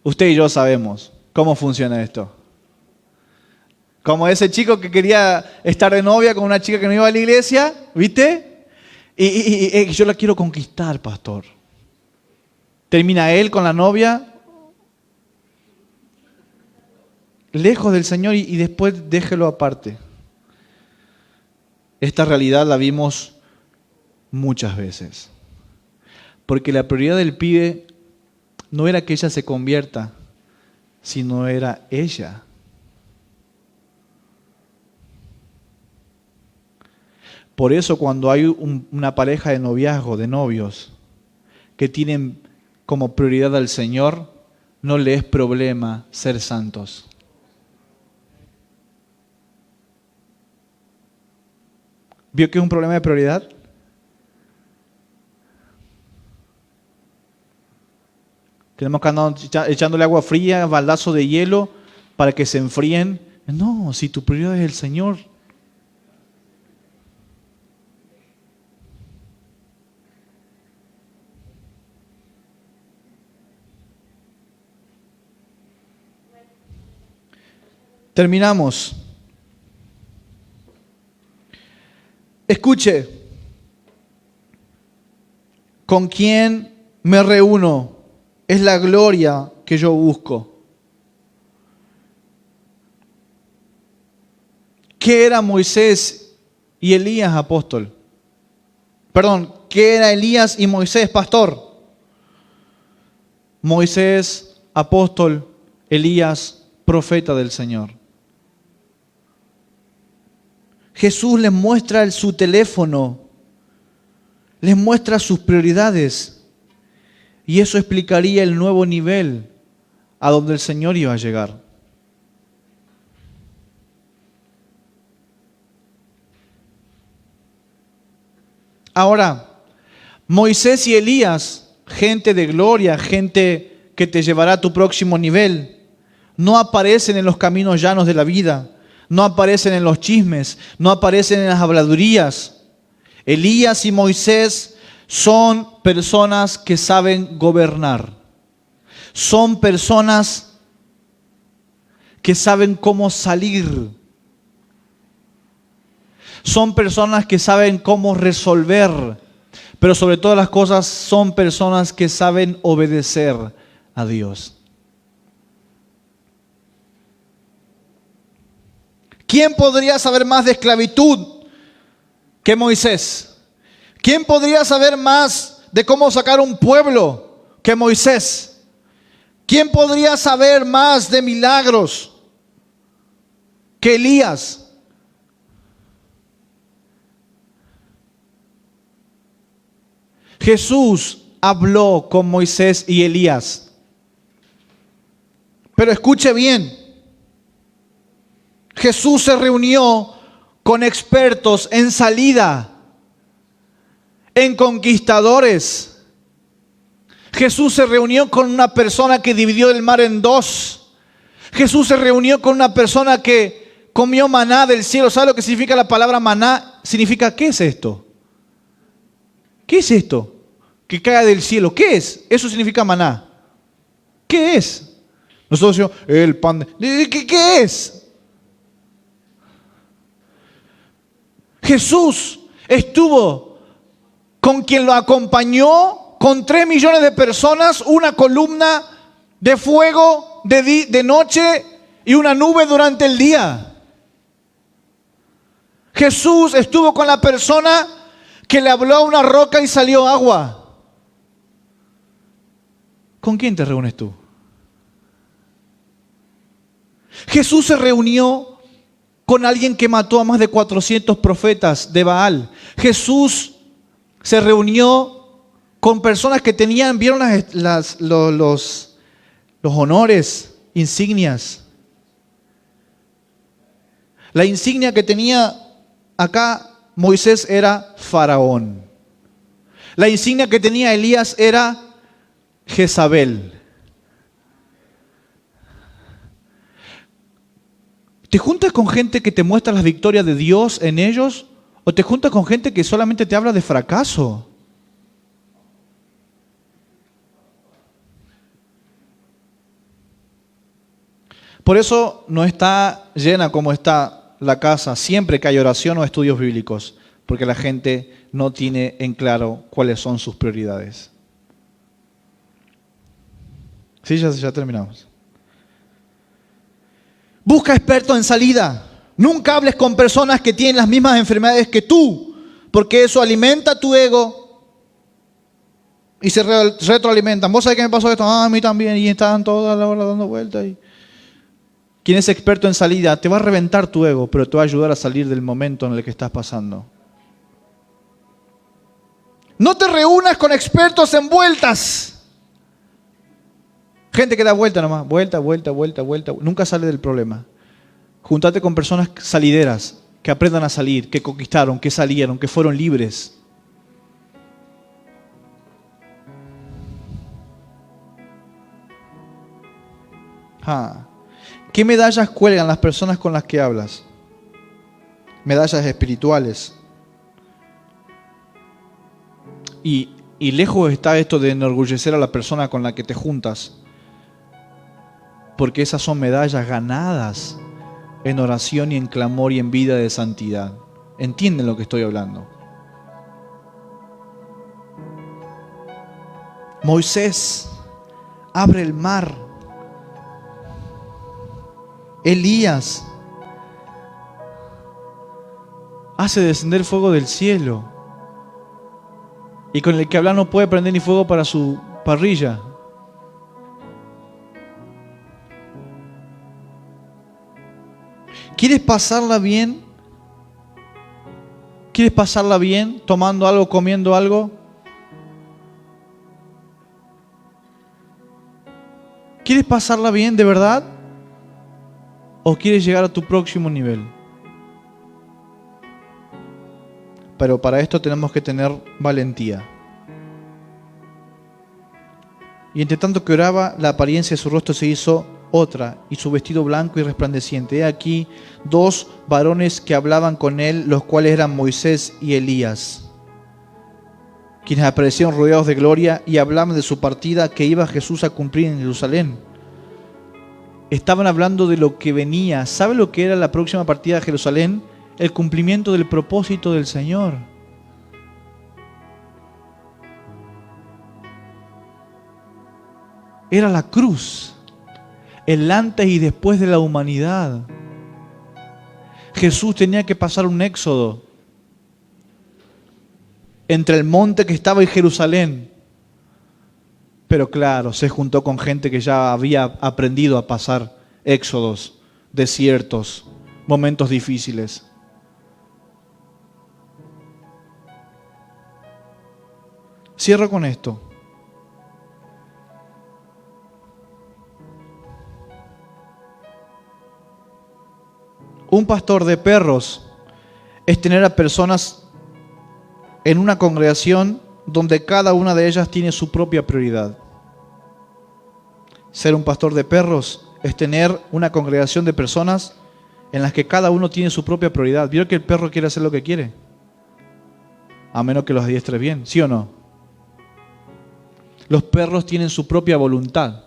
Usted y yo sabemos cómo funciona esto. Como ese chico que quería estar de novia con una chica que no iba a la iglesia, ¿viste? Y yo la quiero conquistar, pastor. Termina él con la novia, lejos del Señor y después déjelo aparte. Esta realidad la vimos muchas veces. Porque la prioridad del pibe no era que ella se convierta, sino era ella. Por eso cuando hay una pareja de noviazgo, de novios, que tienen como prioridad al Señor, no le es problema ser santos. ¿Vio que es un problema de prioridad? Tenemos que andar echándole agua fría, baldazo de hielo para que se enfríen. No, si tu prioridad es el Señor. Terminamos. Escuche, ¿con quién me reúno? Es la gloria que yo busco. ¿Qué era Moisés y Elías, apóstol? Perdón, ¿qué era Elías y Moisés, pastor? Moisés, apóstol, Elías, profeta del Señor. Jesús les muestra su teléfono, les muestra sus prioridades y eso explicaría el nuevo nivel a donde el Señor iba a llegar. Ahora, Moisés y Elías, gente de gloria, gente que te llevará a tu próximo nivel, no aparecen en los caminos llanos de la vida. No aparecen en los chismes, no aparecen en las habladurías. Elías y Moisés son personas que saben gobernar. Son personas que saben cómo salir. Son personas que saben cómo resolver. Pero sobre todas las cosas son personas que saben obedecer a Dios. ¿Quién podría saber más de esclavitud que Moisés? ¿Quién podría saber más de cómo sacar un pueblo que Moisés? ¿Quién podría saber más de milagros que Elías? Jesús habló con Moisés y Elías. Pero escuche bien, Jesús se reunió con expertos en salida, en conquistadores. Jesús se reunió con una persona que dividió el mar en dos. Jesús se reunió con una persona que comió maná del cielo. ¿Sabe lo que significa la palabra maná? Significa, ¿qué es esto? ¿Qué es esto? Que cae del cielo. ¿Qué es? Eso significa maná. ¿Qué es? Nosotros decimos, el pan de... ¿Qué es? Jesús estuvo con quien lo acompañó, con 3 millones de personas, una columna de fuego de noche y una nube durante el día. Jesús estuvo con la persona que le habló a una roca y salió agua. ¿Con quién te reúnes tú? Jesús se reunió con alguien que mató a más de 400 profetas de Baal. Jesús se reunió con personas que tenían, ¿vieron los honores, insignias? La insignia que tenía acá Moisés era Faraón. La insignia que tenía Elías era Jezabel. ¿Te juntas con gente que te muestra las victorias de Dios en ellos? ¿O te juntas con gente que solamente te habla de fracaso? Por eso no está llena como está la casa siempre que hay oración o estudios bíblicos, porque la gente no tiene en claro cuáles son sus prioridades. Sí, ya terminamos. Busca expertos en salida. Nunca hables con personas que tienen las mismas enfermedades que tú, porque eso alimenta tu ego y se retroalimentan. ¿Vos sabés qué me pasó esto? Ah, a mí también. Y estaban todas la hora dando vueltas. Quien es experto en salida te va a reventar tu ego, pero te va a ayudar a salir del momento en el que estás pasando. No te reúnas con expertos en vueltas. Gente que da vuelta nomás, vuelta. Nunca sale del problema. Júntate con personas salideras, que aprendan a salir, que conquistaron, que salieron, que fueron libres. ¿Qué medallas cuelgan las personas con las que hablas? Medallas espirituales. Y lejos está esto de enorgullecer a la persona con la que te juntas, porque esas son medallas ganadas en oración y en clamor y en vida de santidad. ¿Entienden lo que estoy hablando? Moisés abre el mar. Elías hace descender fuego del cielo. Y con el que habla no puede prender ni fuego para su parrilla. ¿Quieres pasarla bien? ¿Quieres pasarla bien tomando algo, comiendo algo? ¿Quieres pasarla bien de verdad? ¿O quieres llegar a tu próximo nivel? Pero para esto tenemos que tener valentía. Y entre tanto que oraba, la apariencia de su rostro se hizo otra, y su vestido blanco y resplandeciente. He aquí 2 varones que hablaban con él, los cuales eran Moisés y Elías, quienes aparecieron rodeados de gloria y hablaban de su partida que iba Jesús a cumplir en Jerusalén. Estaban hablando de lo que venía. ¿Sabe lo que era la próxima partida a Jerusalén? El cumplimiento del propósito del Señor. Era la cruz, el antes y después de la humanidad. Jesús tenía que pasar un éxodo entre el monte que estaba en Jerusalén. Pero claro, se juntó con gente que ya había aprendido a pasar éxodos, desiertos, momentos difíciles. Cierro con esto. Un pastor de perros es tener a personas en una congregación donde cada una de ellas tiene su propia prioridad. Ser un pastor de perros es tener una congregación de personas en las que cada uno tiene su propia prioridad. ¿Vieron que el perro quiere hacer lo que quiere? A menos que los adiestres bien, ¿sí o no? Los perros tienen su propia voluntad.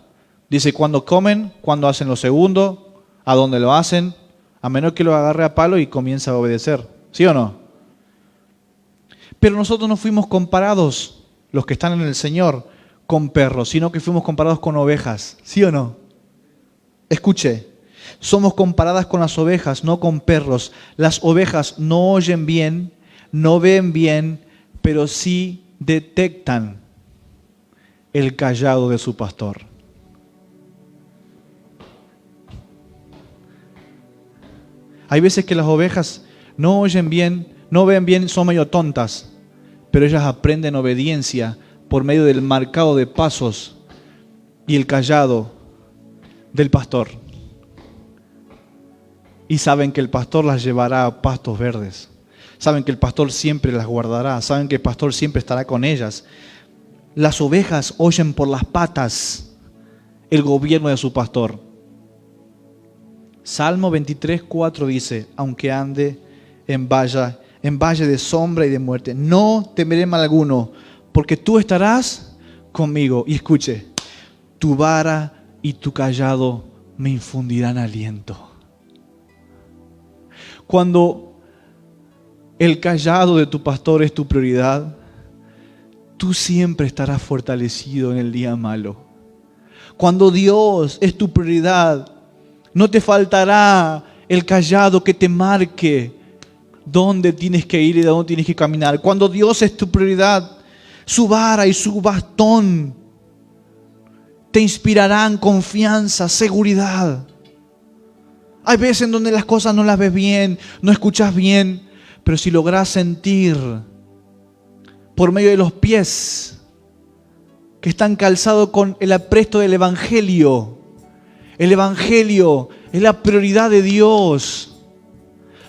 Dice cuándo comen, cuándo hacen lo segundo, a dónde lo hacen, a menos que lo agarre a palo y comience a obedecer. ¿Sí o no? Pero nosotros no fuimos comparados, los que están en el Señor, con perros, sino que fuimos comparados con ovejas. ¿Sí o no? Escuche, somos comparadas con las ovejas, no con perros. Las ovejas no oyen bien, no ven bien, pero sí detectan el cayado de su pastor. Hay veces que las ovejas no oyen bien, no ven bien, son medio tontas, pero ellas aprenden obediencia por medio del marcado de pasos y el cayado del pastor. Y saben que el pastor las llevará a pastos verdes. Saben que el pastor siempre las guardará. Saben que el pastor siempre estará con ellas. Las ovejas oyen por las patas el gobierno de su pastor. Salmo 23:4 dice, aunque ande en valle de sombra y de muerte, no temeré mal alguno, porque tú estarás conmigo. Y escuche, tu vara y tu cayado me infundirán aliento. Cuando el cayado de tu pastor es tu prioridad, tú siempre estarás fortalecido en el día malo. Cuando Dios es tu prioridad, no te faltará el cayado que te marque dónde tienes que ir y de dónde tienes que caminar. Cuando Dios es tu prioridad, su vara y su bastón te inspirarán confianza, seguridad. Hay veces en donde las cosas no las ves bien, no escuchas bien, pero si logras sentir por medio de los pies que están calzados con el apresto del Evangelio. El Evangelio es la prioridad de Dios,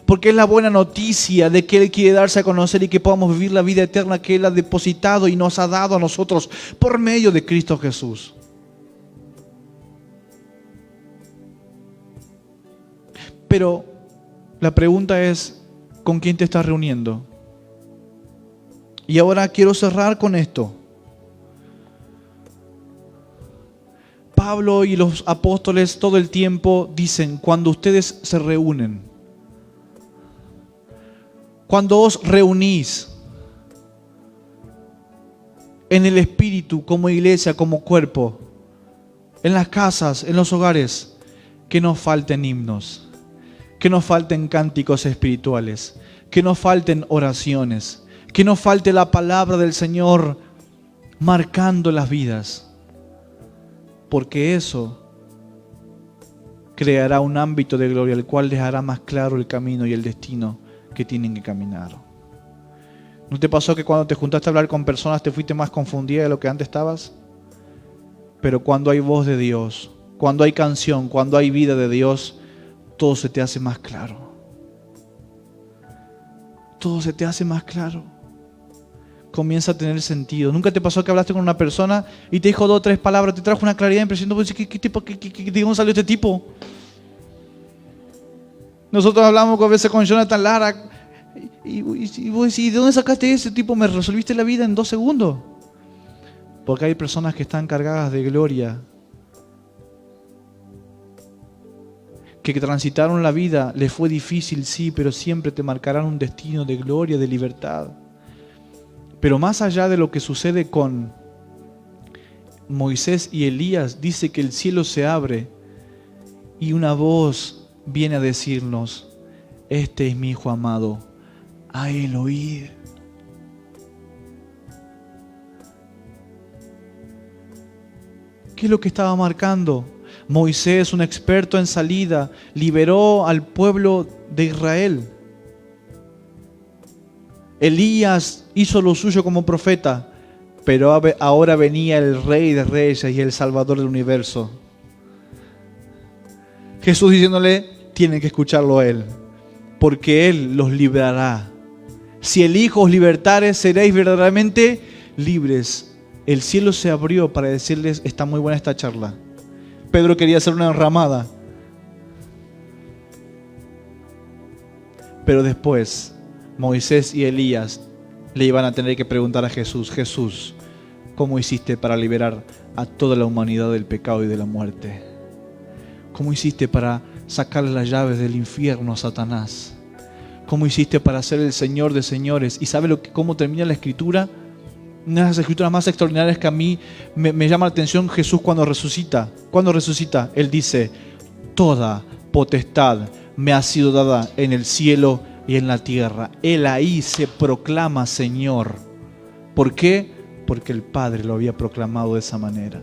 porque es la buena noticia de que Él quiere darse a conocer y que podamos vivir la vida eterna que Él ha depositado y nos ha dado a nosotros por medio de Cristo Jesús. Pero la pregunta es, ¿con quién te estás reuniendo? Y ahora quiero cerrar con esto. Pablo y los apóstoles todo el tiempo dicen, cuando ustedes se reúnen, cuando os reunís en el Espíritu, como iglesia, como cuerpo, en las casas, en los hogares, que no falten himnos, que no falten cánticos espirituales, que no falten oraciones, que no falte la palabra del Señor marcando las vidas, porque eso creará un ámbito de gloria, el cual les hará más claro el camino y el destino que tienen que caminar. ¿No te pasó que cuando te juntaste a hablar con personas te fuiste más confundida de lo que antes estabas? Pero cuando hay voz de Dios, cuando hay canción, cuando hay vida de Dios, todo se te hace más claro. Todo se te hace más claro. Comienza a tener sentido. ¿Nunca te pasó que hablaste con una persona y te dijo 2 o 3 palabras, te trajo una claridad impresionante? ¿De dónde salió este tipo? Nosotros hablamos a veces con Jonathan Lara y vos decís, ¿de dónde sacaste ese tipo? Me resolviste la vida en 2 segundos. Porque hay personas que están cargadas de gloria, que transitaron la vida, les fue difícil, sí, pero siempre te marcarán un destino de gloria, de libertad. Pero más allá de lo que sucede con Moisés y Elías, dice que el cielo se abre y una voz viene a decirnos, este es mi Hijo amado, a Él oíd. ¿Qué es lo que estaba marcando? Moisés, un experto en salida, liberó al pueblo de Israel. Elías hizo lo suyo como profeta, pero ahora venía el Rey de Reyes y el Salvador del universo. Jesús diciéndole, tienen que escucharlo a Él. porque Él los librará. Si el Hijo os libertare, seréis verdaderamente libres. El cielo se abrió para decirles, está muy buena esta charla. Pedro quería hacer una enramada. Pero después, Moisés y Elías le iban a tener que preguntar a Jesús, Jesús, ¿cómo hiciste para liberar a toda la humanidad del pecado y de la muerte? ¿Cómo hiciste para sacarle las llaves del infierno a Satanás? ¿Cómo hiciste para ser el Señor de señores? ¿Y sabe cómo termina la escritura? Una de las escrituras más extraordinarias que a mí me llama la atención Jesús cuando resucita. Cuando resucita, Él dice, toda potestad me ha sido dada en el cielo y en la tierra. Él ahí se proclama Señor. ¿Por qué? Porque el Padre lo había proclamado de esa manera.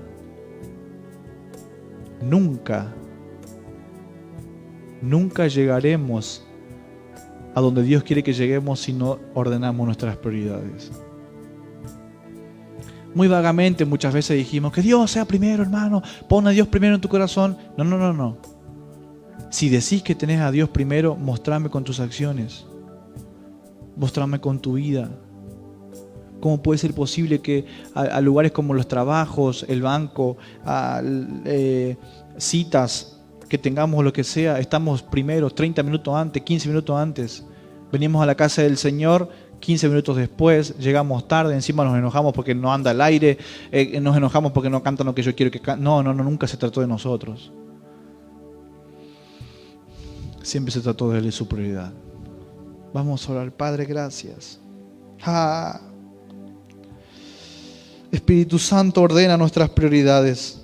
Nunca llegaremos a donde Dios quiere que lleguemos si no ordenamos nuestras prioridades. Muy vagamente muchas veces dijimos que Dios sea primero, hermano, pon a Dios primero en tu corazón. No. Si decís que tenés a Dios primero, mostrame con tus acciones, mostrame con tu vida. ¿Cómo puede ser posible que a lugares como los trabajos, el banco, citas, que tengamos lo que sea, estamos primero, 30 minutos antes, 15 minutos antes, venimos a la casa del Señor, 15 minutos después, llegamos tarde, encima nos enojamos porque no anda el aire, nos enojamos porque no cantan lo que yo quiero que canten? No, nunca se trató de nosotros. Siempre se trató de Él y su prioridad. Vamos a orar. Padre, gracias. Espíritu Santo, ordena nuestras prioridades.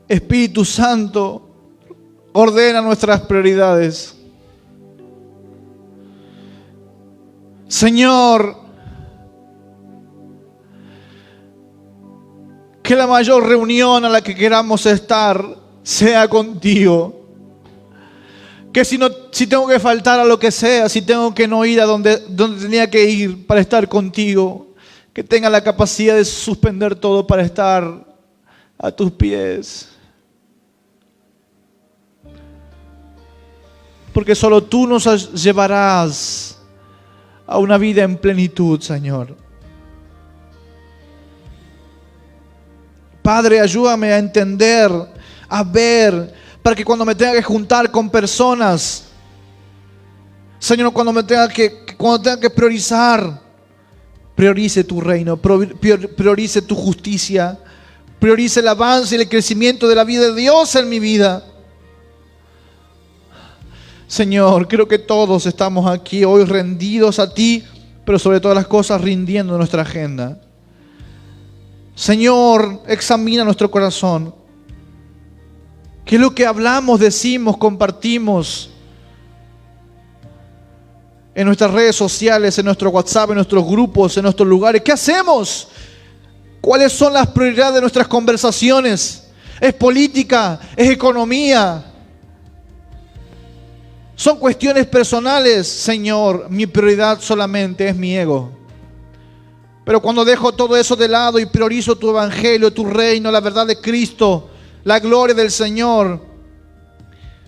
Espíritu Santo, ordena nuestras prioridades. Señor, que la mayor reunión a la que queramos estar sea contigo. Que si tengo que faltar a lo que sea, si tengo que no ir a donde tenía que ir para estar contigo, que tenga la capacidad de suspender todo para estar a tus pies. Porque solo tú nos llevarás a una vida en plenitud, Señor. Padre, ayúdame a entender, a ver, para que cuando me tenga que juntar con personas, Señor, cuando tenga que priorizar, priorice tu reino, priorice tu justicia, priorice el avance y el crecimiento de la vida de Dios en mi vida. Señor, creo que todos estamos aquí hoy rendidos a ti, pero sobre todas las cosas rindiendo nuestra agenda. Señor, examina nuestro corazón. ¿Qué es lo que hablamos, decimos, compartimos en nuestras redes sociales, en nuestro WhatsApp, en nuestros grupos, en nuestros lugares? ¿Qué hacemos? ¿Cuáles son las prioridades de nuestras conversaciones? ¿Es política? ¿Es economía? Son cuestiones personales. Señor, mi prioridad solamente es mi ego. Pero cuando dejo todo eso de lado y priorizo tu evangelio, tu reino, la verdad de Cristo, la gloria del Señor,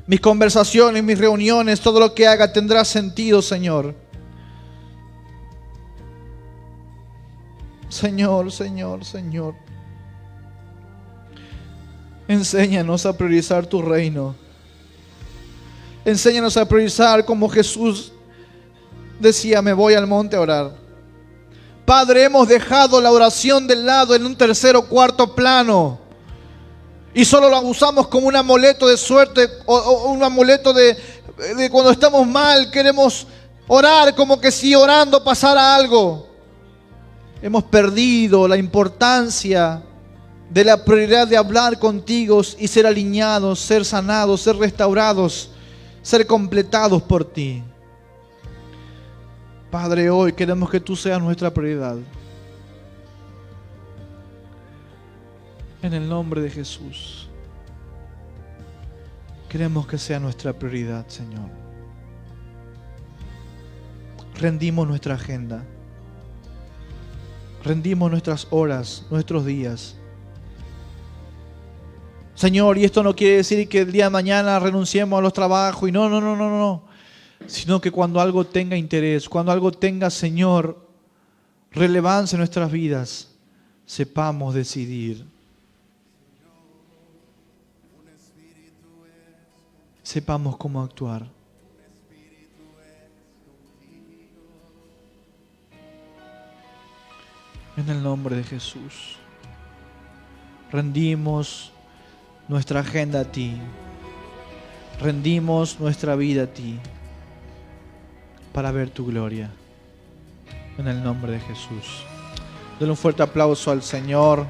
mis conversaciones, mis reuniones, todo lo que haga tendrá sentido, Señor. Señor. Enséñanos a priorizar tu reino. Enséñanos a priorizar como Jesús decía, me voy al monte a orar. Padre, hemos dejado la oración de lado en un tercer o cuarto plano y solo la usamos como un amuleto de suerte o un amuleto de cuando estamos mal. Queremos orar como que si orando pasara algo. Hemos perdido la importancia de la prioridad de hablar contigo y ser alineados, ser sanados, ser restaurados, ser completados por ti. Padre, hoy queremos que tú seas nuestra prioridad. En el nombre de Jesús. Queremos que sea nuestra prioridad, Señor. Rendimos nuestra agenda. Rendimos nuestras horas, nuestros días. Señor, y esto no quiere decir que el día de mañana renunciemos a los trabajos y no. Sino que cuando algo tenga interés, cuando algo tenga, Señor, relevancia en nuestras vidas, sepamos decidir. Sepamos cómo actuar. En el nombre de Jesús, rendimos nuestra agenda a ti. Rendimos nuestra vida a ti para ver tu gloria. En el nombre de Jesús. Dale un fuerte aplauso al Señor.